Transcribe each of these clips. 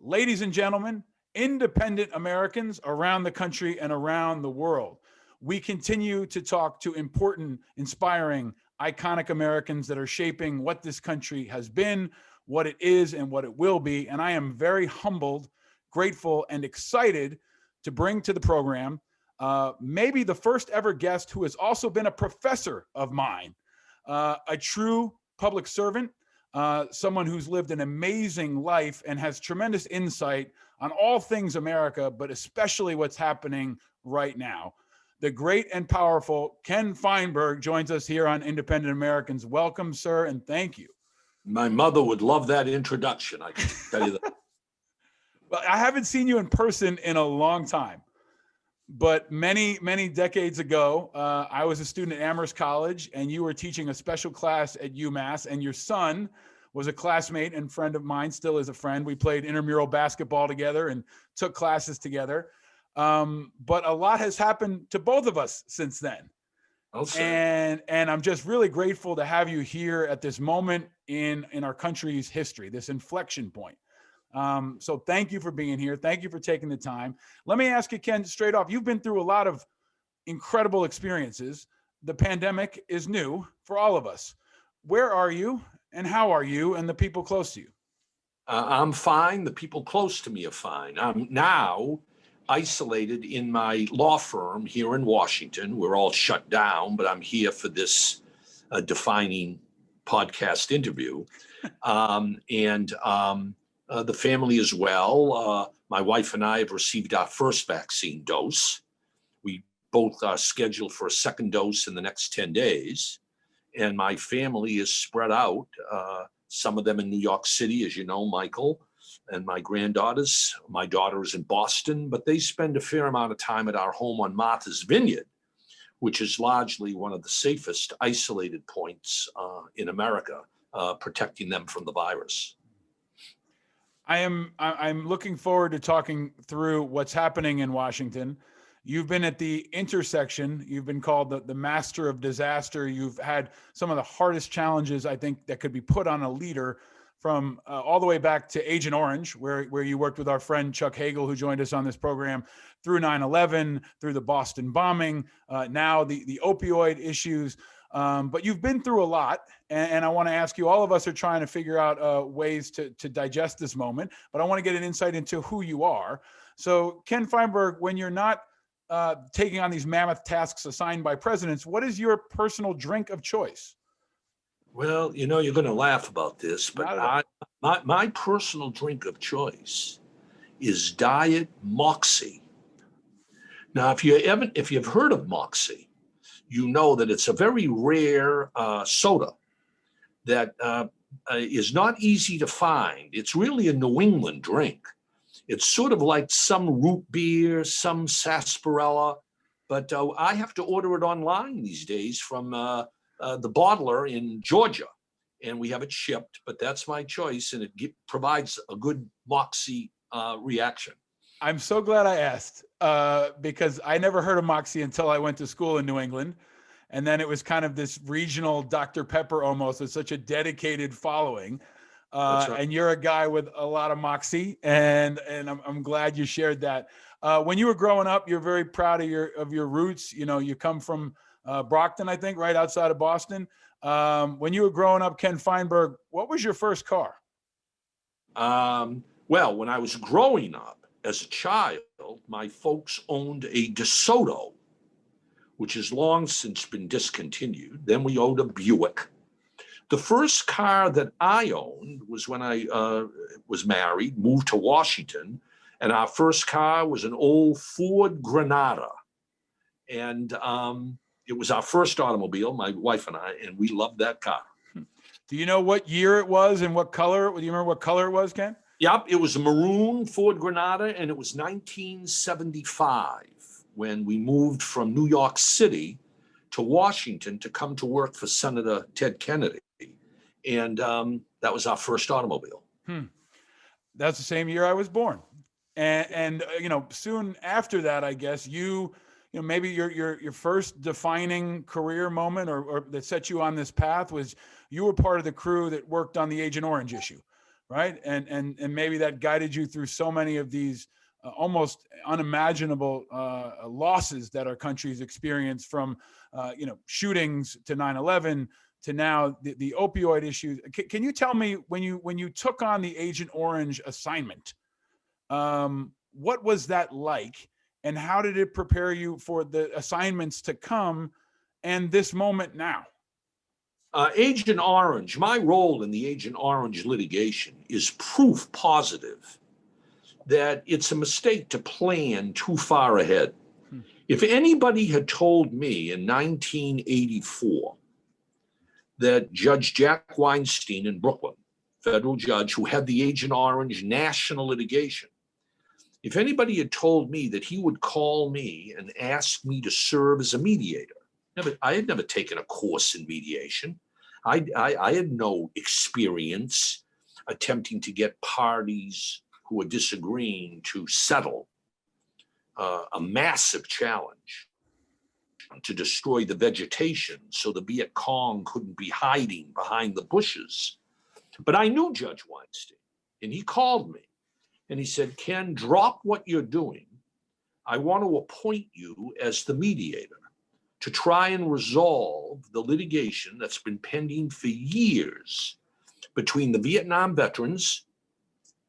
Ladies and gentlemen, independent Americans around the country and around the world, we continue to talk to important, inspiring, iconic Americans that are shaping what this country has been, what it is, and what it will be. And I am very humbled, grateful, and excited to bring to the program maybe the first ever guest who has also been a professor of mine, a true public servant, someone who's lived an amazing life and has tremendous insight on all things America, but especially what's happening right now. The great and powerful Ken Feinberg joins us here on Independent Americans. Welcome, sir, and thank you. My mother would love that introduction, I can tell you that. Well, I haven't seen you in person in a long time, but many decades ago, I was a student at Amherst College, and you were teaching a special class at UMass, and your son was a classmate and friend of mine, still is a friend. We played intramural basketball together and took classes together. But a lot has happened to both of us since then. And I'm just really grateful to have you here at this moment in our country's history, this inflection point. So thank you for being here. Thank you for taking the time. Let me ask you, Ken, straight off, you've been through a lot of incredible experiences. The pandemic is new for all of us. Where are you and how are you and the people close to you? I'm fine. The people close to me are fine. I'm now isolated in my law firm here in Washington. We're all shut down, but I'm here for this defining podcast interview. The family as well. My wife and I have received our first vaccine dose. We both are scheduled for a second dose in the next 10 days. And my family is spread out. Some of them in New York City, as you know, Michael, and my granddaughters. My daughter is in Boston, but they spend a fair amount of time at our home on Martha's Vineyard, which is largely one of the safest isolated points in America, protecting them from the virus. I'm looking forward to talking through what's happening in Washington. You've been at the intersection. You've been called the master of disaster. You've had some of the hardest challenges, I think, that could be put on a leader, from all the way back to Agent Orange, where you worked with our friend Chuck Hagel, who joined us on this program, through 9/11, through the Boston bombing, now the opioid issues. But you've been through a lot, and I want to ask you, all of us are trying to figure out ways to digest this moment, but I want to get an insight into who you are. So Ken Feinberg, when you're not taking on these mammoth tasks assigned by presidents, what is your personal drink of choice? Well, you know, you're going to laugh about this, but my personal drink of choice is Diet Moxie. Now, if you've heard of Moxie, you know that it's a very rare soda that is not easy to find. It's really a New England drink. It's sort of like some root beer, some sarsaparilla, but I have to order it online these days from the bottler in Georgia, and we have it shipped, but that's my choice, and it provides a good Moxie reaction. I'm so glad I asked because I never heard of Moxie until I went to school in New England. And then it was kind of this regional Dr. Pepper almost, with such a dedicated following. Right. And you're a guy with a lot of moxie, and I'm glad you shared that. When you were growing up, you're very proud of your roots. You know, you come from Brockton, I think, right outside of Boston. When you were growing up, Ken Feinberg, what was your first car? Well, when I was growing up as a child, my folks owned a DeSoto, which has long since been discontinued. Then we owned a Buick. The first car that I owned was when I was married, moved to Washington, and our first car was an old Ford Granada. And it was our first automobile, my wife and I, and we loved that car. Do you know what year it was and what color? Do you remember what color it was, Ken? Yep, it was a maroon Ford Granada, and it was 1975 when we moved from New York City to Washington to come to work for Senator Ted Kennedy. And that was our first automobile. That's the same year I was born. And you know, soon after that, I guess you know, maybe your first defining career moment or that set you on this path was you were part of the crew that worked on the Agent Orange issue. right? And maybe that guided you through so many of these almost unimaginable losses that our country's experienced, from shootings to 9/11 to now the opioid issues. Can you tell me, when you took on the Agent Orange assignment, what was that like, and how did it prepare you for the assignments to come and this moment now? Agent Orange, my role in the Agent Orange litigation is proof positive that it's a mistake to plan too far ahead. If anybody had told me in 1984 that Judge Jack Weinstein in Brooklyn, federal judge who had the Agent Orange national litigation, if anybody had told me that he would call me and ask me to serve as a mediator, I had never taken a course in mediation. I had no experience attempting to get parties who are disagreeing to settle a massive challenge to destroy the vegetation so the Viet Cong couldn't be hiding behind the bushes. But I knew Judge Weinstein, and he called me and he said, Ken, drop what you're doing. I want to appoint you as the mediator to try and resolve the litigation that's been pending for years between the Vietnam veterans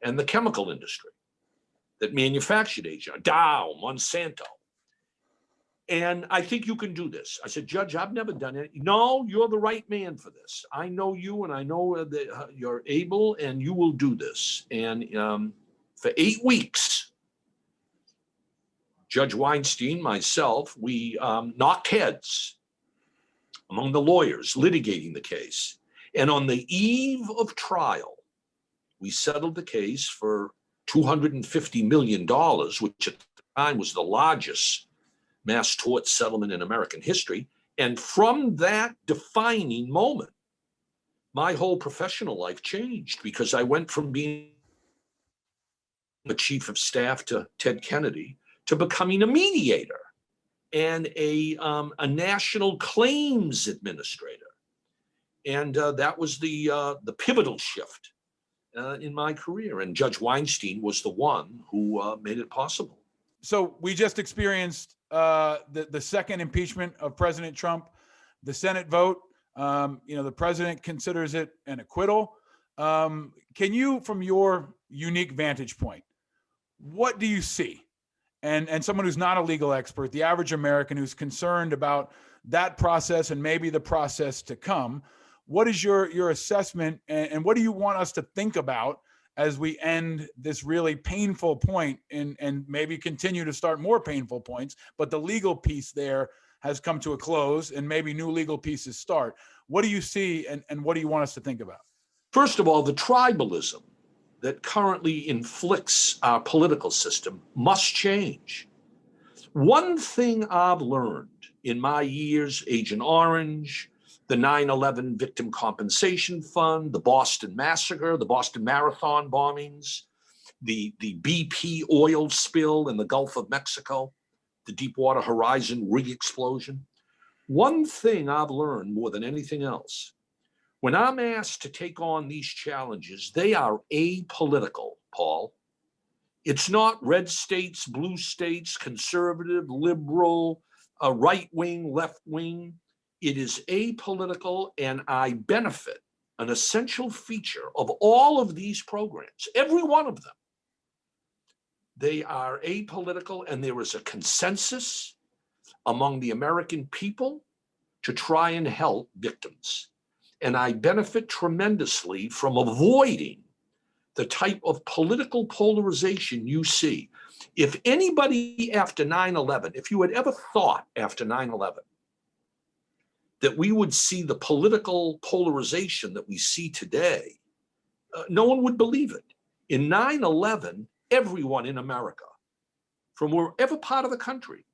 and the chemical industry that manufactured Agent, Dow, Monsanto. And I think you can do this. I said, Judge, I've never done it. No, you're the right man for this. I know you, and I know that you're able, and you will do this. And for 8 weeks, Judge Weinstein, myself, we knocked heads among the lawyers litigating the case. And on the eve of trial, we settled the case for $250 million, which at the time was the largest mass tort settlement in American history. And from that defining moment, my whole professional life changed, because I went from being the chief of staff to Ted Kennedy to becoming a mediator and a national claims administrator. And that was the pivotal shift in my career. And Judge Weinstein was the one who made it possible. So we just experienced the second impeachment of President Trump, the Senate vote. The president considers it an acquittal. Can you, from your unique vantage point, what do you see? And someone who's not a legal expert, the average American who's concerned about that process and maybe the process to come, what is your assessment, and what do you want us to think about as we end this really painful point and maybe continue to start more painful points, but the legal piece there has come to a close and maybe new legal pieces start? What do you see, and what do you want us to think about? First of all, the tribalism that currently inflicts our political system must change. One thing I've learned in my years, Agent Orange, the 9/11 Victim Compensation Fund, the Boston Massacre, the Boston Marathon bombings, the BP oil spill in the Gulf of Mexico, the Deepwater Horizon rig explosion. One thing I've learned more than anything else, when I'm asked to take on these challenges, they are apolitical, Paul. It's not red states, blue states, conservative, liberal, right-wing, left-wing. It is apolitical, and I benefit an essential feature of all of these programs, every one of them. They are apolitical, and there is a consensus among the American people to try and help victims. And I benefit tremendously from avoiding the type of political polarization you see. If anybody after 9/11, if you had ever thought after 9/11 that we would see the political polarization that we see today, no one would believe it. In 9/11, everyone in America, from wherever part of the country,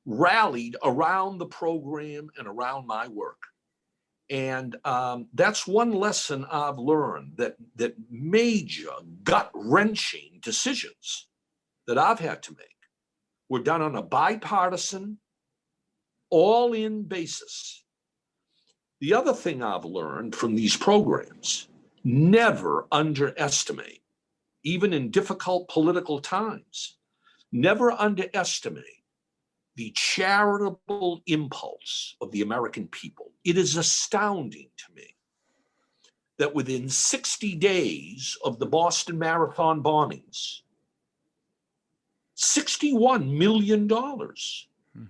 rallied around the program and around my work. And that's one lesson I've learned, that major gut-wrenching decisions that I've had to make were done on a bipartisan, all-in basis. The other thing I've learned from these programs Never underestimate, even in difficult political times, never underestimate the charitable impulse of the American people. It is astounding to me that within 60 days of the Boston Marathon bombings, $61 million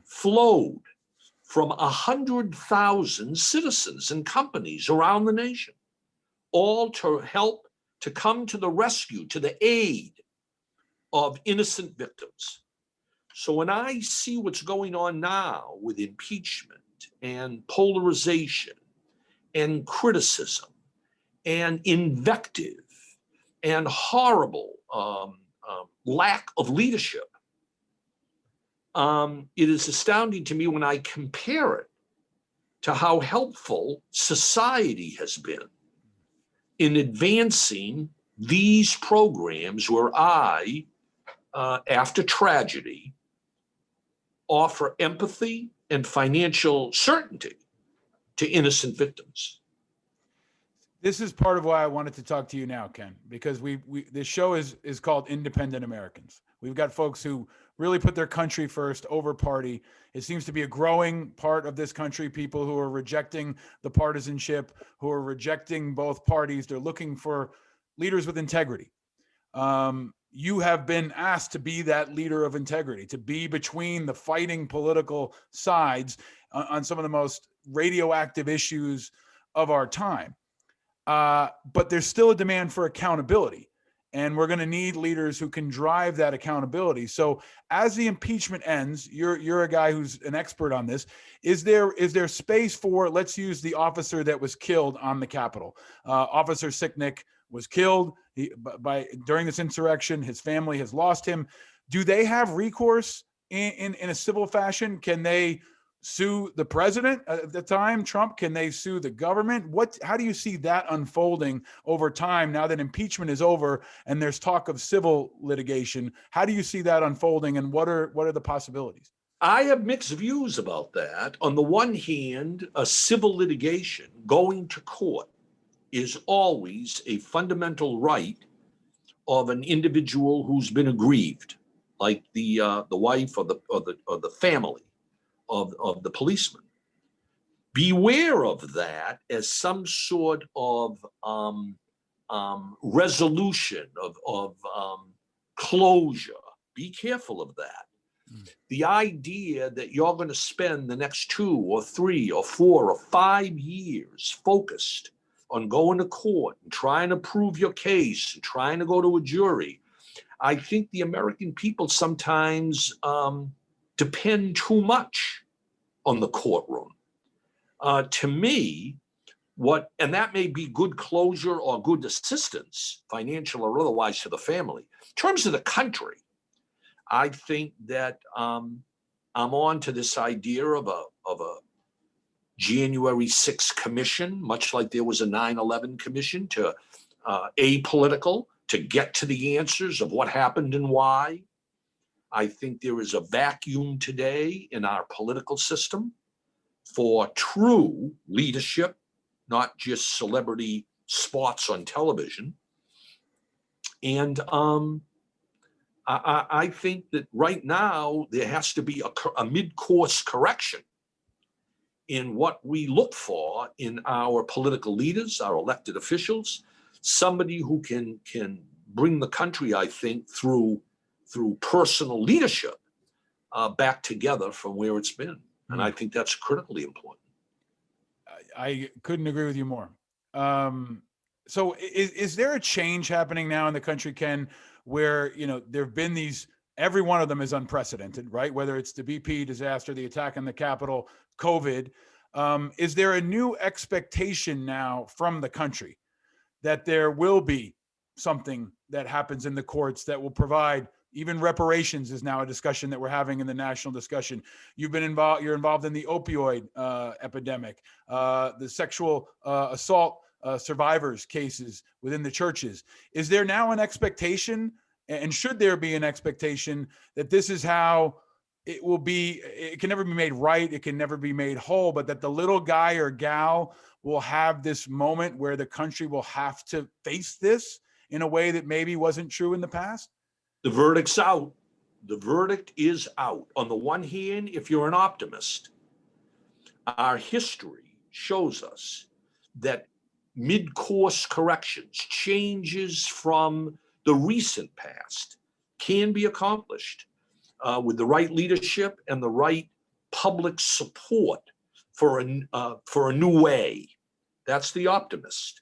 flowed from 100,000 citizens and companies around the nation, all to help to come to the rescue, to the aid of innocent victims. So when I see what's going on now with impeachment and polarization and criticism and invective and horrible lack of leadership, it is astounding to me when I compare it to how helpful society has been in advancing these programs where I, after tragedy, offer empathy and financial certainty to innocent victims. This is part of why I wanted to talk to you now, Ken, because this show is called Independent Americans. We've got folks who really put their country first over party. It seems to be a growing part of this country, people who are rejecting the partisanship, who are rejecting both parties. They're looking for leaders with integrity. You have been asked to be that leader of integrity, to be between the fighting political sides on some of the most radioactive issues of our time. But there's still a demand for accountability, and we're going to need leaders who can drive that accountability. So as the impeachment ends, you're a guy who's an expert on this. Is there space for, let's use the officer that was killed on the Capitol, Officer Sicknick was killed during this insurrection. His family has lost him. Do they have recourse in a civil fashion? Can they sue the president at the time, Trump? Can they sue the government? How do you see that unfolding over time now that impeachment is over and there's talk of civil litigation? How do you see that unfolding, and what are the possibilities? I have mixed views about that. On the one hand, a civil litigation, going to court, is always a fundamental right of an individual who's been aggrieved, like the wife or the family of the policeman. Beware of that as some sort of resolution of closure. Be careful of that. The idea that you're going to spend the next 2 or 3 or 4 or 5 years focused on going to court and trying to prove your case and trying to go to a jury, I think the American people sometimes depend too much on the courtroom. To me, and that may be good closure or good assistance, financial or otherwise, to the family. In terms of the country, I think that I'm on to this idea of a January 6th commission, much like there was a 9/11 commission, to apolitical, to get to the answers of what happened and why. I think there is a vacuum today in our political system for true leadership, not just celebrity spots on television. And I think that right now there has to be a mid-course correction in what we look for in our political leaders, our elected officials, somebody who can bring the country, I think, through personal leadership back together from where it's been. And I think that's critically important. I couldn't agree with you more. So is there a change happening now in the country, Ken, where, there have been every one of them is unprecedented, right? Whether it's the BP disaster, the attack on the Capitol, COVID, is there a new expectation now from the country that there will be something that happens in the courts that will provide, even reparations is now a discussion that we're having in the national discussion. You're involved in the opioid epidemic, the sexual assault survivors cases within the churches. Is there now an expectation, and should there be an expectation, that this is how it can never be made right. It can never be made whole, but that the little guy or gal will have this moment where the country will have to face this in a way that maybe wasn't true in the past? The verdict's out. The verdict is out. On the one hand, if you're an optimist, our history shows us that mid-course corrections, changes from the recent past, can be accomplished with the right leadership and the right public support for a new way. That's the optimist.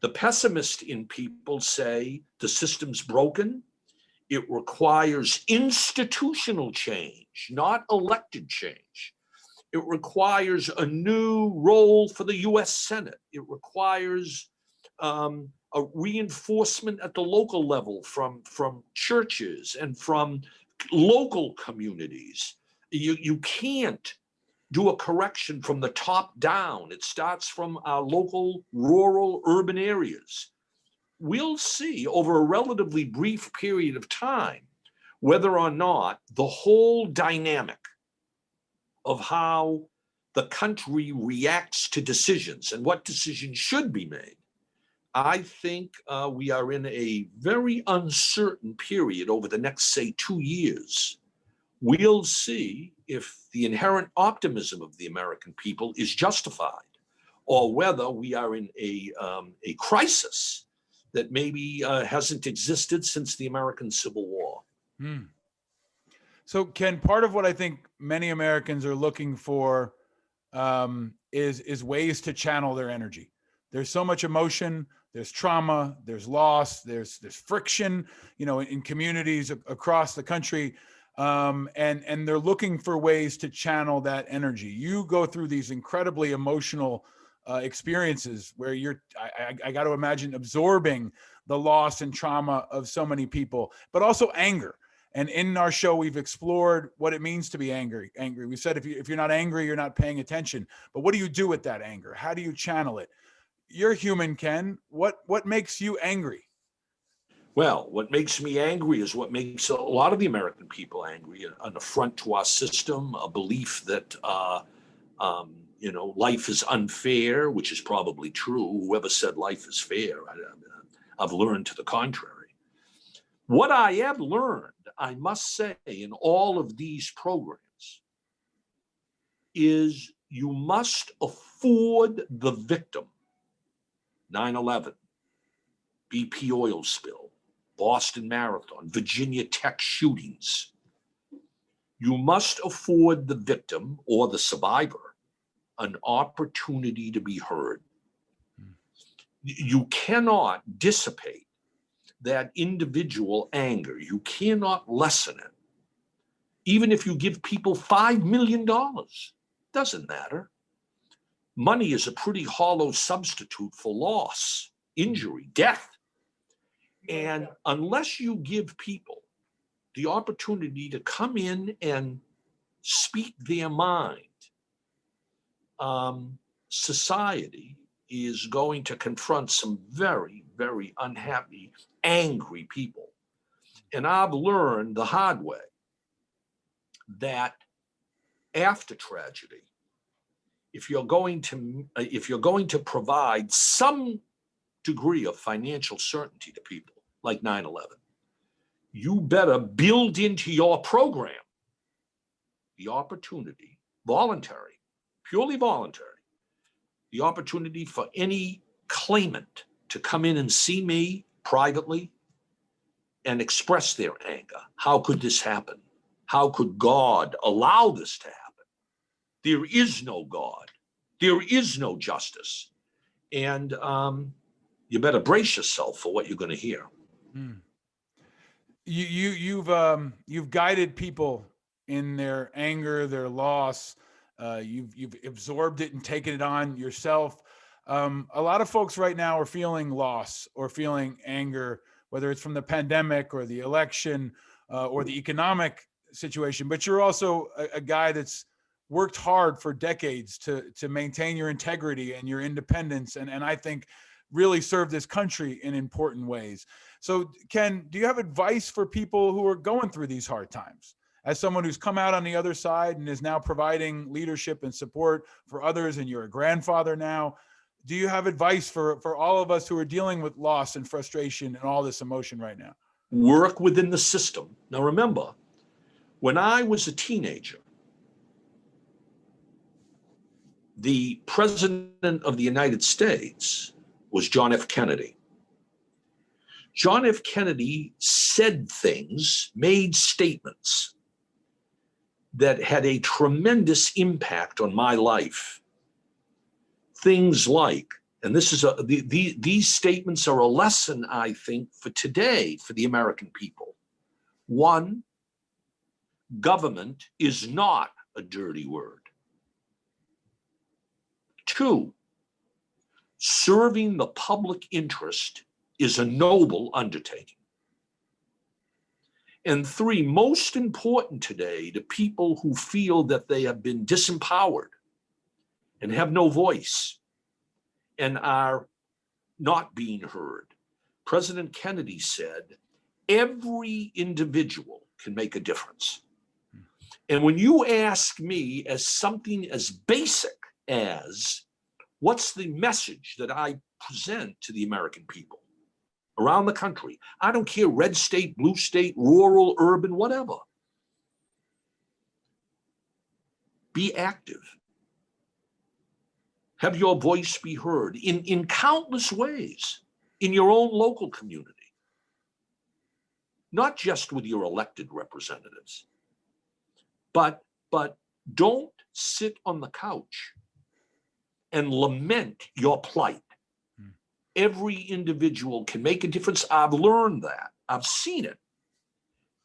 The pessimist in people say the system's broken. It requires institutional change, not elected change. It requires a new role for the US Senate. It requires a reinforcement at the local level from churches and from local communities. You can't do a correction from the top down. It starts from our local, rural, urban areas. We'll see over a relatively brief period of time whether or not the whole dynamic of how the country reacts to decisions and what decisions should be made. I think we are in a very uncertain period over the next, say, 2 years. We'll see if the inherent optimism of the American people is justified, or whether we are in a crisis that maybe hasn't existed since the American Civil War. So, Ken, part of what I think many Americans are looking for is ways to channel their energy. There's so much emotion, there's trauma, there's loss, there's friction, in communities across the country. And they're looking for ways to channel that energy. You go through these incredibly emotional experiences where I got to imagine absorbing the loss and trauma of so many people, but also anger. And in our show, we've explored what it means to be angry. We said if you're not angry, you're not paying attention. But what do you do with that anger? How do you channel it? You're human, Ken. What makes you angry? Well, what makes me angry is what makes a lot of the American people angry: an affront to our system, a belief that life is unfair, which is probably true. Whoever said life is fair, I've learned to the contrary. What I have learned, I must say, in all of these programs is you must afford the victim. 9/11, BP oil spill, Boston Marathon, Virginia Tech shootings. You must afford the victim or the survivor an opportunity to be heard. You cannot dissipate that individual anger. You cannot lessen it. Even if you give people $5 million, doesn't matter. Money is a pretty hollow substitute for loss, injury, death. And unless you give people the opportunity to come in and speak their mind, society is going to confront some very, very unhappy, angry people. And I've learned the hard way that after tragedy, if you're going to provide some degree of financial certainty to people, like 9/11, you better build into your program the opportunity, voluntary, purely voluntary, the opportunity for any claimant to come in and see me privately and express their anger. How could this happen? How could God allow this to happen? There is no God. There is no justice. And you better brace yourself for what you're going to hear. You've guided people in their anger, their loss. You've absorbed it and taken it on yourself. A lot of folks right now are feeling loss or feeling anger, whether it's from the pandemic or the election or the economic situation. But you're also a guy that's worked hard for decades to maintain your integrity and your independence, and I think really serve this country in important ways. So, Ken, do you have advice for people who are going through these hard times as someone who's come out on the other side and is now providing leadership and support for others, and you're a grandfather now, do you have advice for all of us who are dealing with loss and frustration and all this emotion right now? Work within the system. Now, remember, when I was a teenager, the president of the United States was John F. Kennedy. John F. Kennedy said things, made statements that had a tremendous impact on my life. Things like, and this is these statements are a lesson, I think, for today, for the American people. One, government is not a dirty word. Two, serving the public interest is a noble undertaking. And three, most important today to people who feel that they have been disempowered and have no voice and are not being heard. President Kennedy said, every individual can make a difference. And when you ask me as something as basic as what's the message that I present to the American people around the country, I don't care, red state, blue state, rural, urban, whatever. Be active. Have your voice be heard in countless ways in your own local community, not just with your elected representatives. But don't sit on the couch and lament your plight. Every individual can make a difference. I've learned that. I've seen it.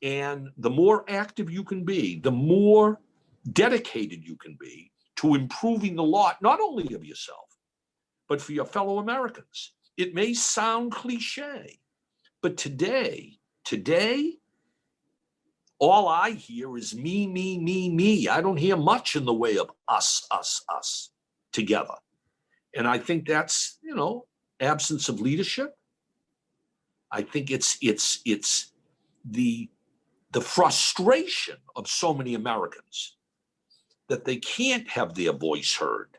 And the more active you can be, the more dedicated you can be to improving the lot, not only of yourself, but for your fellow Americans. It may sound cliche, but today, all I hear is me, me, me, me. I don't hear much in the way of us together. And I think that's, absence of leadership. I think it's the frustration of so many Americans that they can't have their voice heard.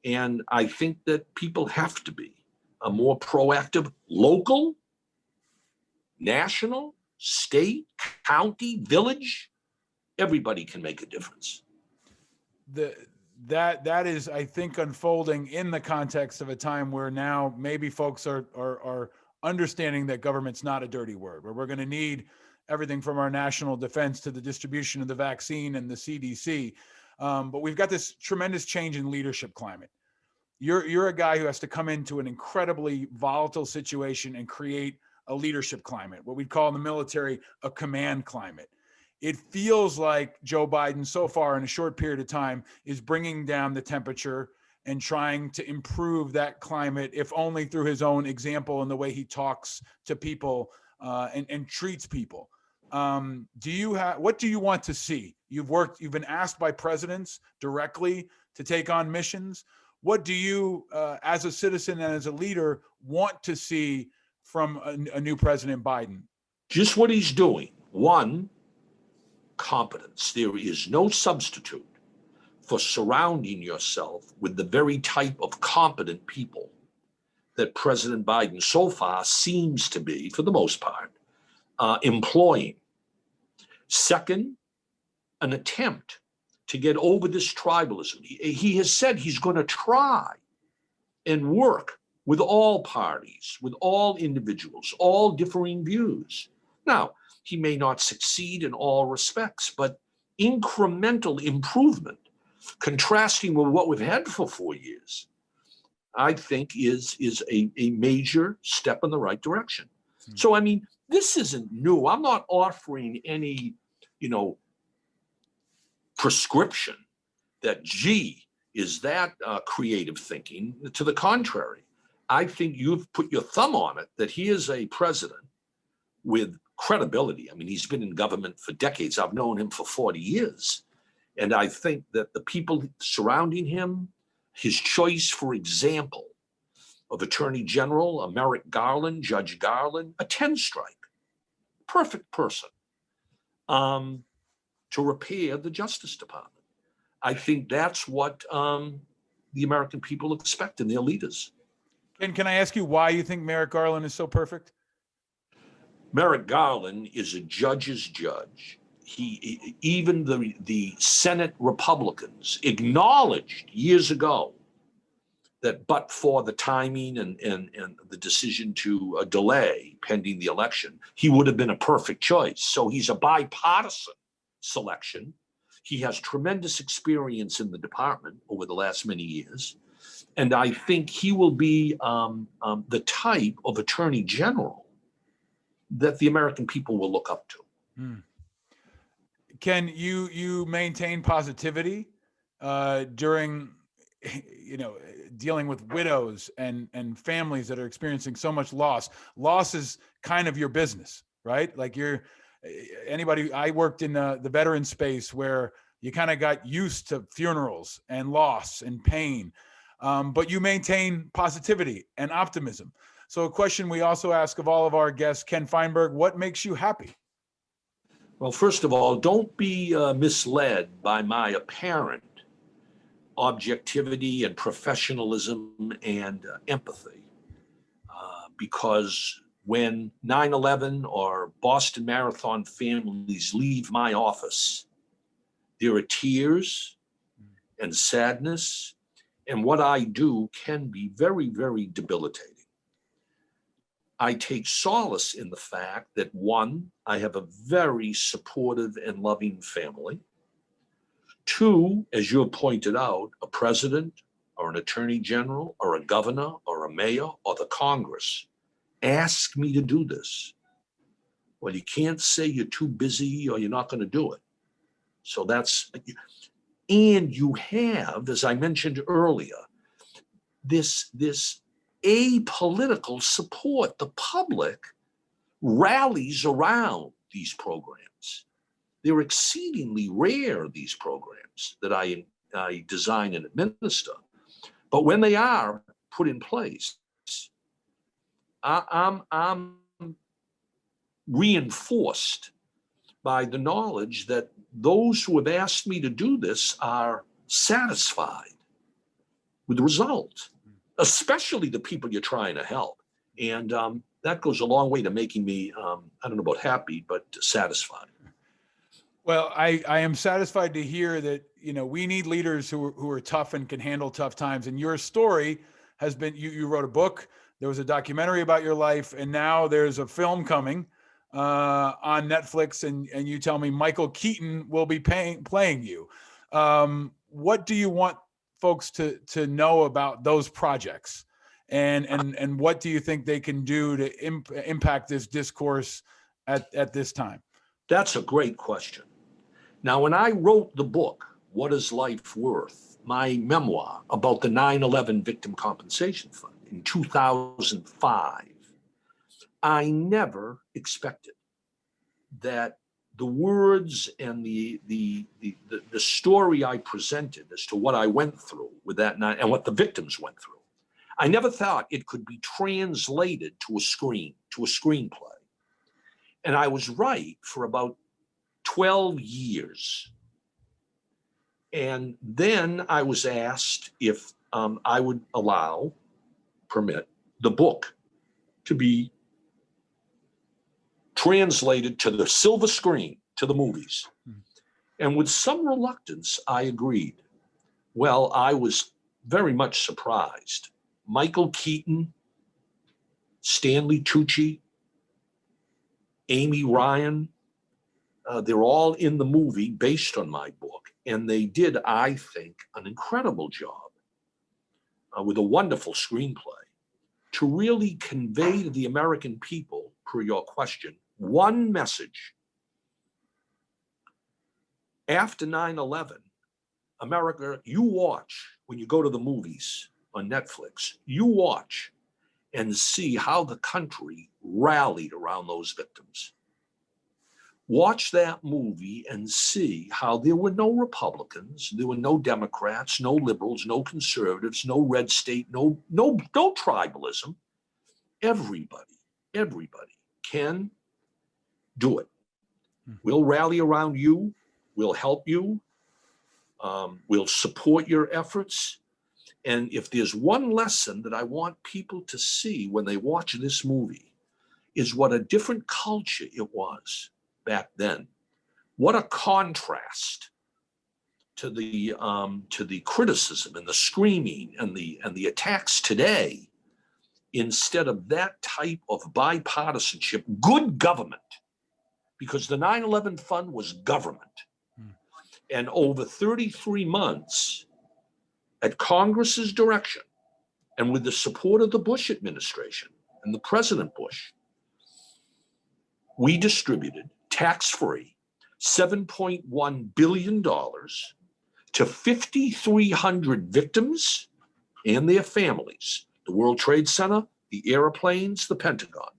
And I think that people have to be a more proactive, local, national, state, county, village. Everybody can make a difference. That is, I think, unfolding in the context of a time where now maybe folks are understanding that government's not a dirty word, where we're going to need everything from our national defense to the distribution of the vaccine and the CDC. But we've got this tremendous change in leadership climate. You're a guy who has to come into an incredibly volatile situation and create a leadership climate, what we'd call in the military a command climate. It feels like Joe Biden so far in a short period of time is bringing down the temperature and trying to improve that climate, if only through his own example and the way he talks to people and treats people. What do you want to see? You've been asked by presidents directly to take on missions. What do you, as a citizen and as a leader, want to see from a new President Biden? Just what he's doing. One, competence. There is no substitute for surrounding yourself with the very type of competent people that President Biden so far seems to be, for the most part, employing. Second, an attempt to get over this tribalism. He has said he's going to try and work with all parties, with all individuals, all differing views. Now, he may not succeed in all respects, but incremental improvement, contrasting with what we've had for 4 years, I think is a major step in the right direction. So, I mean, this isn't new. I'm not offering any, prescription that, is that creative thinking? To the contrary, I think you've put your thumb on it, that he is a president with credibility. I mean, he's been in government for decades. I've known him for 40 years. And I think that the people surrounding him, his choice, for example, of Attorney General Merrick Garland, Judge Garland, a 10 strike, perfect person. to repair the Justice Department. I think that's what the American people expect in their leaders. Can I ask you why you think Merrick Garland is so perfect? Merrick Garland is a judge's judge. Even the Senate Republicans acknowledged years ago that but for the timing and the decision to delay pending the election, he would have been a perfect choice. So he's a bipartisan selection. He has tremendous experience in the department over the last many years. And I think he will be the type of attorney general that the American people will look up to. Can you maintain positivity during, dealing with widows and families that are experiencing so much loss? Loss is kind of your business, right? Like I worked in the veteran space where you kind of got used to funerals and loss and pain, but you maintain positivity and optimism. So a question we also ask of all of our guests, Ken Feinberg, what makes you happy? Well, first of all, don't be misled by my apparent objectivity and professionalism and empathy, because when 9/11 or Boston Marathon families leave my office, there are tears and sadness, and what I do can be very, very debilitating. I take solace in the fact that, one, I have a very supportive and loving family. Two, as you have pointed out, a president or an attorney general or a governor or a mayor or the Congress ask me to do this. Well, you can't say you're too busy or you're not going to do it. So and you have, as I mentioned earlier, this apolitical support. The public rallies around these programs. They're exceedingly rare, these programs that I design and administer. But when they are put in place, I'm reinforced by the knowledge that those who have asked me to do this are satisfied with the result, especially the people you're trying to help. And that goes a long way to making me, I don't know about happy, but satisfied. Well, I am satisfied to hear that, we need leaders who are tough and can handle tough times. And your story has been, you wrote a book, there was a documentary about your life, and now there's a film coming on Netflix. And you tell me Michael Keaton will be playing you. What do you want folks to know about those projects? And what do you think they can do to impact this discourse at this time? That's a great question. Now, when I wrote the book, What is Life Worth?, my memoir about the 9/11 Victim Compensation Fund in 2005, I never expected that the words and the story I presented as to what I went through with that night and what the victims went through, I never thought it could be translated to a screenplay. And I was right for about 12 years. And then I was asked if I would permit the book to be translated to the silver screen, to the movies. And with some reluctance, I agreed. Well, I was very much surprised. Michael Keaton, Stanley Tucci, Amy Ryan, they're all in the movie based on my book. And they did, I think, an incredible job with a wonderful screenplay to really convey to the American people, per your question, one message. After 9/11, America, you watch, when you go to the movies on Netflix, you watch and see how the country rallied around those victims. Watch that movie and see how there were no Republicans, there were no Democrats, no liberals, no conservatives, no red state, no tribalism. Everybody can do it. We'll rally around you. We'll help you. We'll support your efforts. And if there's one lesson that I want people to see when they watch this movie, is what a different culture it was back then. What a contrast to the criticism and the screaming and the attacks today. Instead of that type of bipartisanship, good government, because the 9/11 fund was government. And over 33 months, at Congress's direction, and with the support of the Bush administration and the President Bush, we distributed tax-free $7.1 billion to 5,300 victims and their families, the World Trade Center, the airplanes, the Pentagon.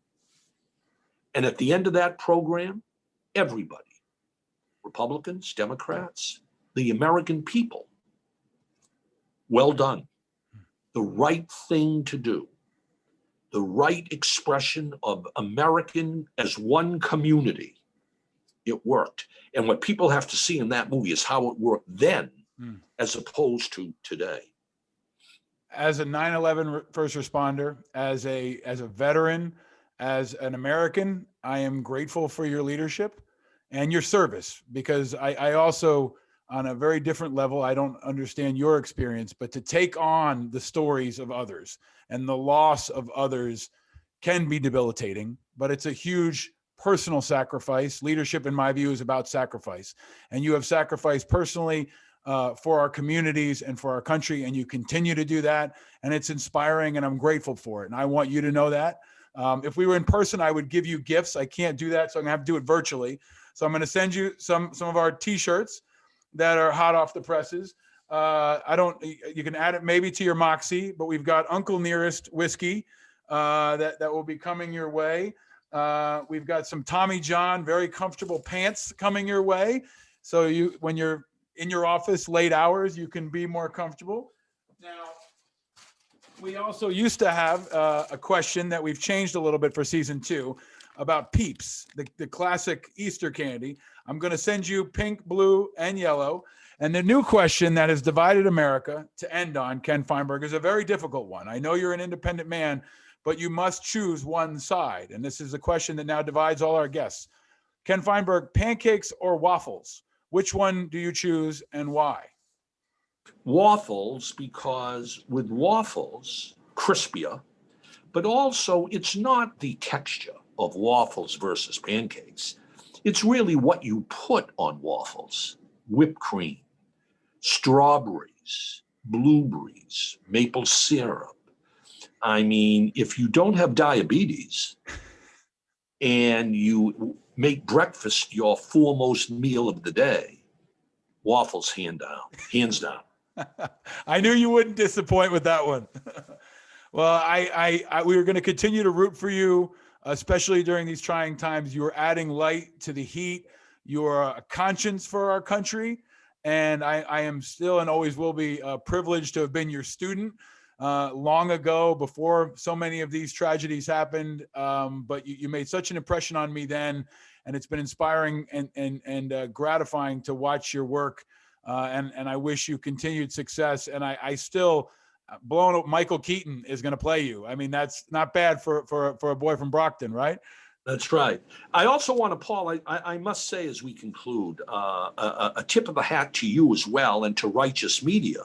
And at the end of that program, everybody, Republicans, Democrats, the American people, well done. The right thing to do, the right expression of American as one community. It worked. And what people have to see in that movie is how it worked then as opposed to today. As a 9/11 first responder, as a veteran, as an American, I am grateful for your leadership and your service, because I also, on a very different level, I don't understand your experience, but to take on the stories of others and the loss of others can be debilitating, but it's a huge personal sacrifice. Leadership, in my view, is about sacrifice. And you have sacrificed personally for our communities and for our country, and you continue to do that. And it's inspiring, and I'm grateful for it. And I want you to know that. If we were in person, I would give you gifts. I can't do that, so I'm gonna have to do it virtually. So I'm gonna send you some of our t-shirts that are hot off the presses. You can add it maybe to your Moxie, but we've got Uncle Nearest whiskey that will be coming your way. We've got some Tommy John, very comfortable pants coming your way. So when you're in your office late hours, you can be more comfortable. Now, we also used to have a question that we've changed a little bit for season 2 about Peeps, the classic Easter candy. I'm going to send you pink, blue, and yellow. And the new question that has divided America to end on, Ken Feinberg, is a very difficult one. I know you're an independent man, but you must choose one side. And this is a question that now divides all our guests. Ken Feinberg, pancakes or waffles? Which one do you choose and why? Waffles, because with waffles, crispier, but also it's not the texture of waffles versus pancakes. It's really what you put on waffles: whipped cream, strawberries, blueberries, maple syrup. I mean, if you don't have diabetes and you make breakfast your foremost meal of the day, waffles hands down. I knew you wouldn't disappoint with that one. Well, we were going to continue to root for you, especially during these trying times. You are adding light to the heat. You are a conscience for our country. And I am still and always will be privileged to have been your student long ago, before so many of these tragedies happened. But you made such an impression on me then, and it's been inspiring and gratifying to watch your work. And I wish you continued success. And I still, blowing up, Michael Keaton is going to play you. I mean, that's not bad for a boy from Brockton, right? That's right. I also want to, Paul, I must say as we conclude, a tip of the hat to you as well, and to Righteous Media,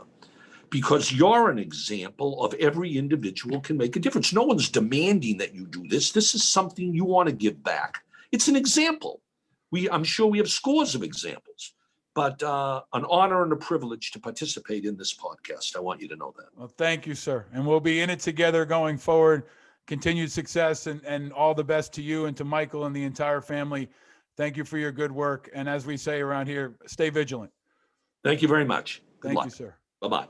because you're an example of every individual can make a difference. No one's demanding that you do this. This is something you want to give back. It's an example. I'm sure we have scores of examples. But an honor and a privilege to participate in this podcast. I want you to know that. Well, thank you, sir. And we'll be in it together going forward. Continued success and all the best to you and to Michael and the entire family. Thank you for your good work. And as we say around here, stay vigilant. Thank you very much. Good luck. Thank you, sir. Bye-bye.